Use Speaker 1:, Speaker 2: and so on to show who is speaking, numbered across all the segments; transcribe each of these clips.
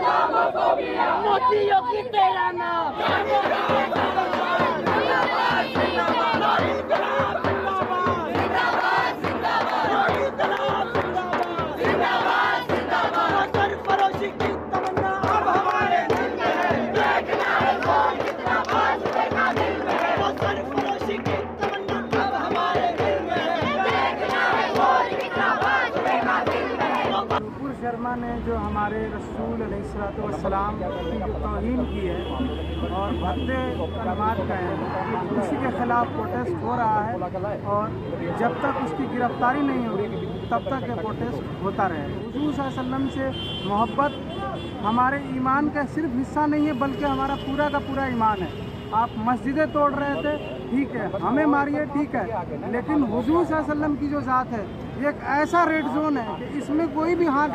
Speaker 1: मोदी योगी तेरा नाम।
Speaker 2: शर्मा ने जो हमारे रसूल अलैहिस्सलाम की जो तौहीन की है और भद्दे कलमात कहे हैं, उसी के खिलाफ प्रोटेस्ट हो रहा है और जब तक उसकी गिरफ्तारी नहीं होगी तब तक ये प्रोटेस्ट होता रहे। हुज़ूर सल्लल्लाहु अलैहि वसल्लम से मोहब्बत हमारे ईमान का सिर्फ हिस्सा नहीं है बल्कि हमारा पूरा का पूरा ईमान है। आप मस्जिदें तोड़ रहे थे, ठीक है, हमें मारिए, ठीक है, लेकिन हुज़ूर सल्लल्लाहु अलैहि वसल्लम की जो ज़ात है ये एक ऐसा रेड जोन है कि इसमें कोई भी हाथ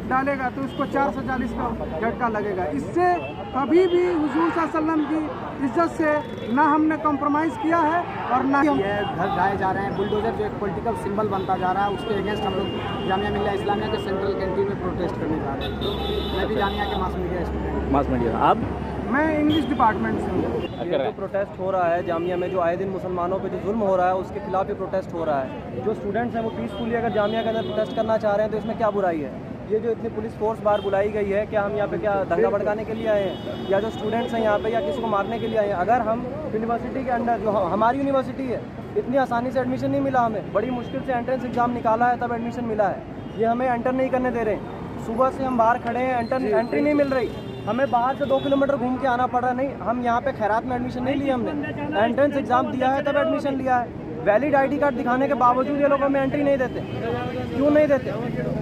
Speaker 2: डालेगा तो उसको 440 का झटका लगेगा। इससे कभी भी हुज़ूर सल्लल्लाहु अलैहि वसल्लम की इज्जत से ना हमने कॉम्प्रोमाइज़ किया है और ना ही
Speaker 3: ये घर ढाए जा रहे हैं। बुलडोजर जो एक पॉलिटिकल सिंबल बनता जा रहा है, उसके अगेंस्ट हम लोग जामिया मिल्लिया इस्लामिया के सेंट्रल कैंटीन में प्रोटेस्ट करने जा रहे हैं। मैं भी जामिया के mass media student.
Speaker 4: Mass media, आप?
Speaker 2: मैं इंग्लिश डिपार्टमेंट से हूँ।
Speaker 5: ये जो प्रोटेस्ट हो रहा है जामिया में, जो आए दिन मुसलमानों पे जो जुल्म हो रहा है उसके खिलाफ ये प्रोटेस्ट हो रहा है। जो स्टूडेंट्स हैं वो पीसफुली अगर जामिया के अंदर प्रोटेस्ट करना चाह रहे हैं तो इसमें क्या बुराई है? ये जो इतनी पुलिस फोर्स बाहर बुलाई गई है, क्या हम यहाँ पे क्या दंगा भड़काने के लिए आए हैं या जो स्टूडेंट्स हैं यहाँ पे या किसी को मारने के लिए आए हैं? अगर हम यूनिवर्सिटी के अंदर, जो हमारी यूनिवर्सिटी है, इतनी आसानी से एडमिशन नहीं मिला, हमें बड़ी मुश्किल से एंट्रेंस एग्जाम निकाला है तब एडमिशन मिला है, ये हमें एंटर नहीं करने दे रहे। सुबह से हम बाहर खड़े हैं, एंट्री नहीं मिल रही, हमें बाहर से 2 किलोमीटर घूम के आना पड़ रहा है। नहीं, हम यहाँ पे खैरात में एडमिशन नहीं लिया, हमने एंट्रेंस एग्जाम दिया है तब एडमिशन लिया है। वैलिड आईडी कार्ड दिखाने के बावजूद ये लोग हमें एंट्री नहीं देते। क्यों नहीं देते?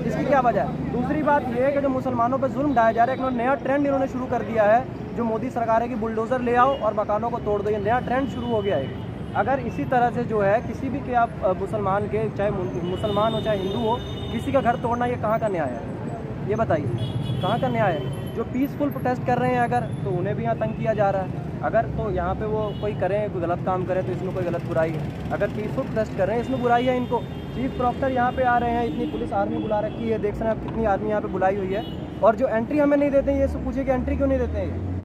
Speaker 5: इसकी क्या वजह है? दूसरी बात ये है कि जो मुसलमानों पर जुल्म ढाया जा रहा है, एक नया ट्रेंड इन्होंने शुरू कर दिया है, जो मोदी सरकार है कि बुलडोज़र ले आओ और मकानों को तोड़ दो। ये नया ट्रेंड शुरू हो गया है। अगर इसी तरह से जो है किसी भी के आप मुसलमान के, चाहे मुसलमान हो चाहे हिंदू हो, किसी का घर तोड़ना ये कहाँ का न्याय है? ये बताइए, कहाँ का न्याय है? जो पीसफुल प्रोटेस्ट कर रहे हैं अगर, तो उन्हें भी यहाँ तंग किया जा रहा है। अगर तो यहाँ पे वो कोई करें, कोई गलत काम करें तो इसमें कोई गलत बुराई है। अगर पीसफुल प्रोटेस्ट कर रहे हैं इसमें बुराई है इनको। चीफ प्रोक्टर यहाँ पे आ रहे हैं, इतनी पुलिस आर्मी बुला रखी है, देख सकते हैं आप कितनी आर्मी यहाँ पे बुलाई हुई है, और जो एंट्री हमें नहीं देते हैं, ये सब पूछे कि एंट्री क्यों नहीं देते हैं?